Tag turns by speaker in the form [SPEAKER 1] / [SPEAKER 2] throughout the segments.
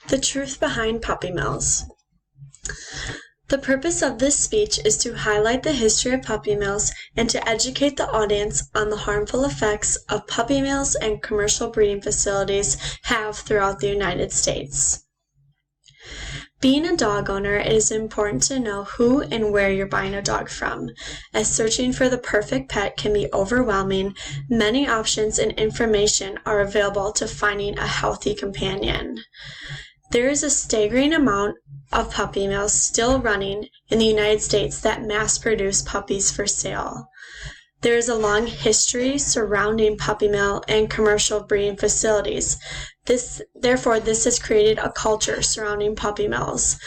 [SPEAKER 1] The truth behind puppy mills. The purpose of this speech is to highlight the history of puppy mills and to educate the audience on the harmful effects of puppy mills and commercial breeding facilities have throughout the United States. Being a dog owner, it is important to know who and where you're buying a dog from. As searching for the perfect pet can be overwhelming, many options and information are available to finding a healthy companion. There is a staggering amount of puppy mills still running in the United States that mass-produce puppies for sale. There is a long history surrounding puppy mill and commercial breeding facilities. Therefore, this has created a culture surrounding puppy mills.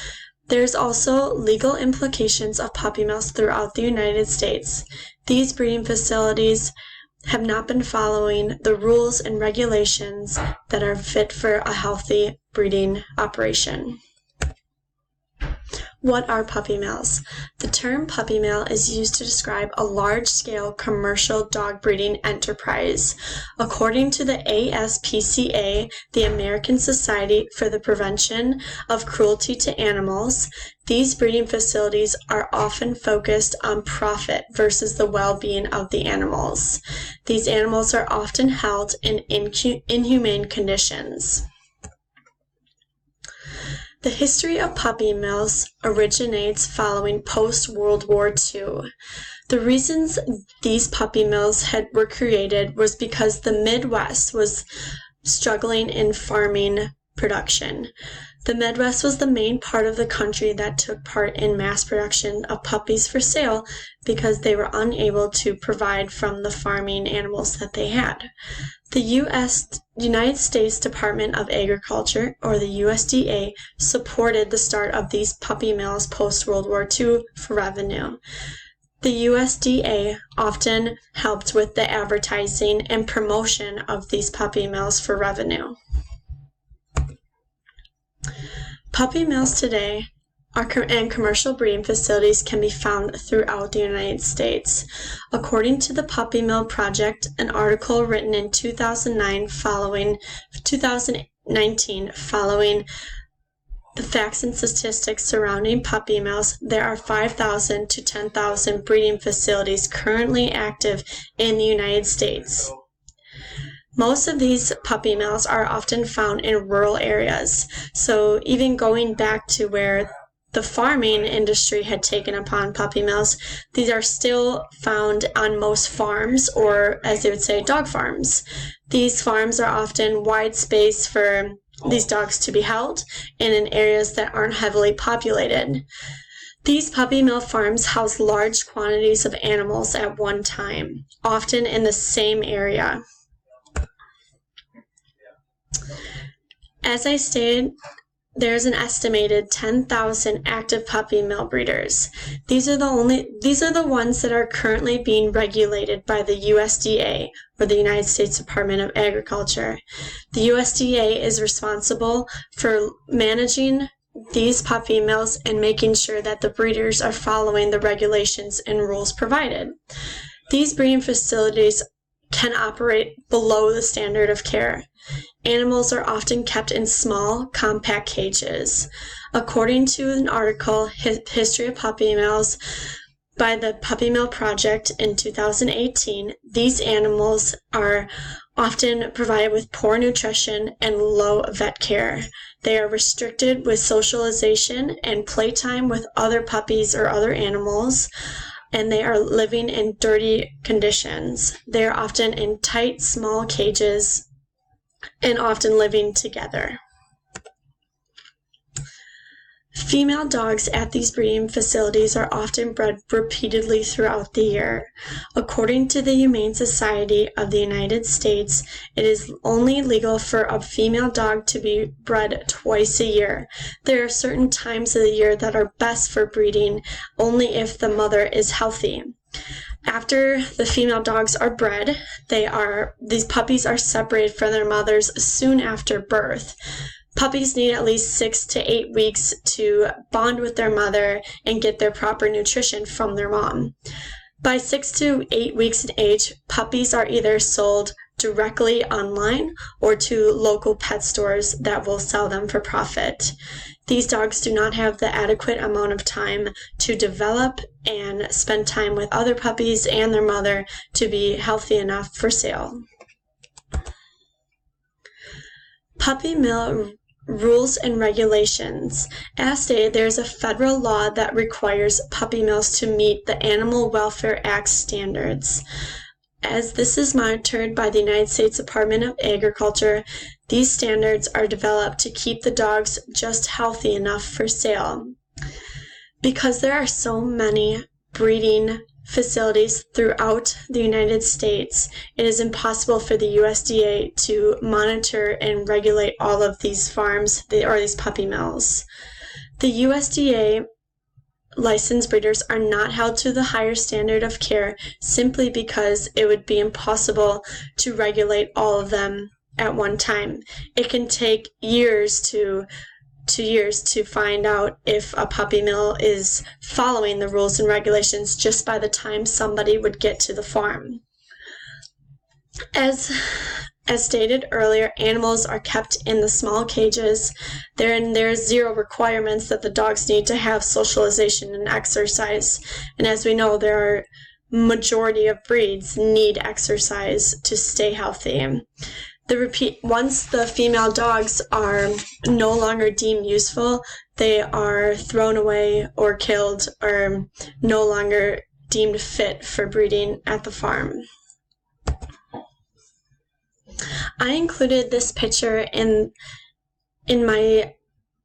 [SPEAKER 1] There's also legal implications of puppy mills throughout the United States. These breeding facilities have not been following the rules and regulations that are fit for a healthy breeding operation. What are puppy mills? The term puppy mill is used to describe a large-scale commercial dog breeding enterprise. According to the ASPCA, the American Society for the Prevention of Cruelty to Animals, these breeding facilities are often focused on profit versus the well-being of the animals. These animals are often held in inhumane conditions. The history of puppy mills originates following post-World War II. The reasons these puppy mills were created was because the Midwest was struggling in farming production. The Midwest was the main part of the country that took part in mass production of puppies for sale because they were unable to provide from the farming animals that they had. The United States Department of Agriculture, or the USDA, supported the start of these puppy mills post-World War II for revenue. The USDA often helped with the advertising and promotion of these puppy mills for revenue. Puppy mills today and commercial breeding facilities can be found throughout the United States. According to the Puppy Mill Project, an article written in 2019 following the facts and statistics surrounding puppy mills, there are 5,000 to 10,000 breeding facilities currently active in the United States. Most of these puppy mills are often found in rural areas, so even going back to where the farming industry had taken upon puppy mills, these are still found on most farms, or as they would say, dog farms. These farms are often wide space for these dogs to be held and in areas that aren't heavily populated. These puppy mill farms house large quantities of animals at one time, often in the same area. As I stated, there's an estimated 10,000 active puppy mill breeders. These are the ones that are currently being regulated by the USDA, or the United States Department of Agriculture. The USDA is responsible for managing these puppy mills and making sure that the breeders are following the regulations and rules provided. These breeding facilities can operate below the standard of care. Animals are often kept in small, compact cages. According to an article, History of Puppy Mills, by the Puppy Mill Project in 2018, these animals are often provided with poor nutrition and low vet care. They are restricted with socialization and playtime with other puppies or other animals, and they are living in dirty conditions. They are often in tight, small cages and often living together. Female dogs at these breeding facilities are often bred repeatedly throughout the year. According to the Humane Society of the United States, it is only legal for a female dog to be bred twice a year. There are certain times of the year that are best for breeding only if the mother is healthy. After the female dogs are bred, these puppies are separated from their mothers soon after birth. Puppies need at least 6 to 8 weeks to bond with their mother and get their proper nutrition from their mom. By 6 to 8 weeks in age, puppies are either sold directly online or to local pet stores that will sell them for profit. These dogs do not have the adequate amount of time to develop and spend time with other puppies and their mother to be healthy enough for sale. Puppy mill rules and regulations. As stated, there is a federal law that requires puppy mills to meet the Animal Welfare Act standards. As this is monitored by the United States Department of Agriculture, these standards are developed to keep the dogs just healthy enough for sale. Because there are so many breeding facilities throughout the United States, it is impossible for the USDA to monitor and regulate all of these farms or these puppy mills. The USDA licensed breeders are not held to the higher standard of care simply because it would be impossible to regulate all of them at one time. It can take years to find out if a puppy mill is following the rules and regulations just by the time somebody would get to the farm. As stated earlier, animals are kept in the small cages. There's zero requirements that the dogs need to have socialization and exercise. And as we know, there are majority of breeds need exercise to stay healthy. Once the female dogs are no longer deemed useful, they are thrown away or killed or no longer deemed fit for breeding at the farm. I included this picture in my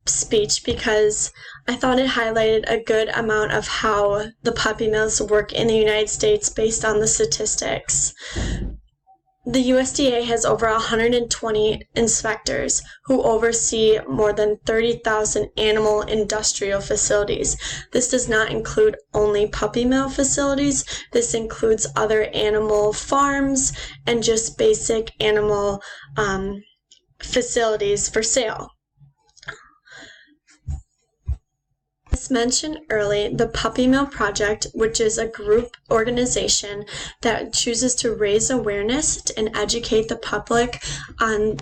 [SPEAKER 1] speech because I thought it highlighted a good amount of how the puppy mills work in the United States based on the statistics. The USDA has over 120 inspectors who oversee more than 30,000 animal industrial facilities. This does not include only puppy mill facilities. This includes other animal farms and just basic animal facilities for sale. As mentioned earlier, the Puppy Mill Project, which is a group organization that chooses to raise awareness and educate the public on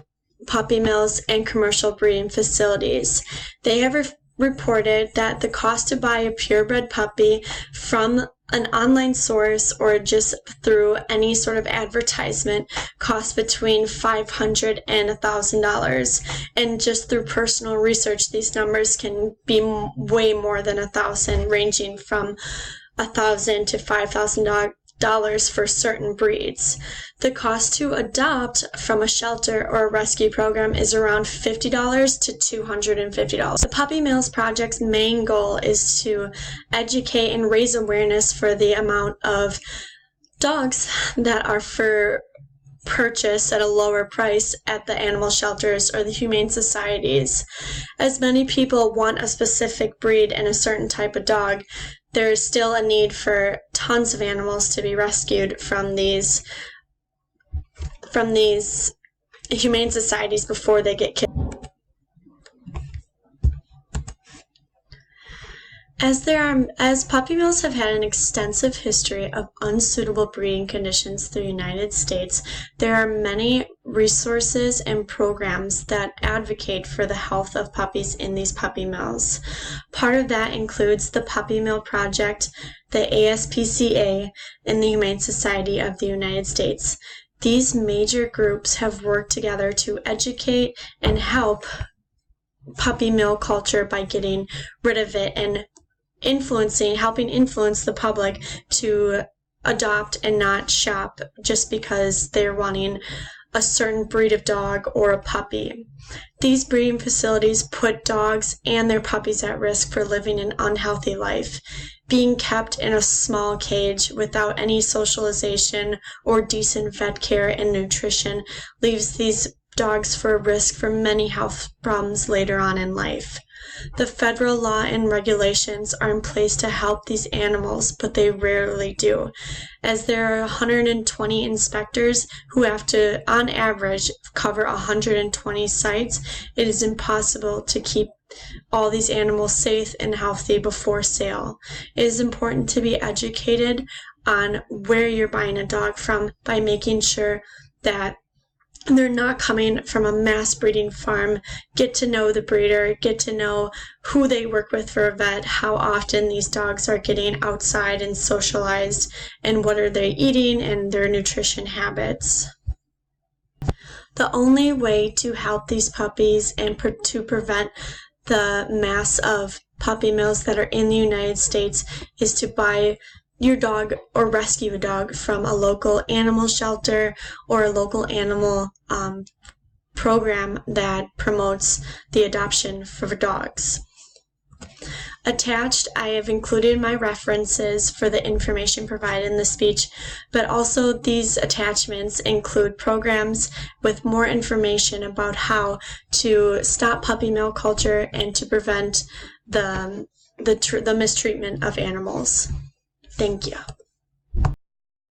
[SPEAKER 1] puppy mills and commercial breeding facilities. They have reported that the cost to buy a purebred puppy from an online source or just through any sort of advertisement costs between $500 and $1,000. And just through personal research, these numbers can be way more than $1,000, ranging from $1,000 to $5,000 for certain breeds. The cost to adopt from a shelter or a rescue program is around $50 to $250. The Puppy Mills Project's main goal is to educate and raise awareness for the amount of dogs that are for purchase at a lower price at the animal shelters or the humane societies. As many people want a specific breed and a certain type of dog, there is still a need for tons of animals to be rescued from these humane societies before they get killed. As puppy mills have had an extensive history of unsuitable breeding conditions through the United States, there are many resources and programs that advocate for the health of puppies in these puppy mills. Part of that includes the Puppy Mill Project, the ASPCA, and the Humane Society of the United States. These major groups have worked together to educate and help puppy mill culture by getting rid of it and helping influence the public to adopt and not shop just because they're wanting a certain breed of dog or a puppy. These breeding facilities put dogs and their puppies at risk for living an unhealthy life. Being kept in a small cage without any socialization or decent vet care and nutrition leaves these dogs for a risk for many health problems later on in life. The federal law and regulations are in place to help these animals, but they rarely do. As there are 120 inspectors who have to, on average, cover 120 sites, it is impossible to keep all these animals safe and healthy before sale. It is important to be educated on where you're buying a dog from by making sure that they're not coming from a mass breeding farm. Get to know the breeder, get to know who they work with for a vet, how often these dogs are getting outside and socialized, and what are they eating and their nutrition habits. The only way to help these puppies and to prevent the mass of puppy mills that are in the United States is to buy your dog or rescue a dog from a local animal shelter or a local animal program that promotes the adoption for dogs. Attached, I have included my references for the information provided in the speech, but also these attachments include programs with more information about how to stop puppy mill culture and to prevent the mistreatment of animals. Thank you.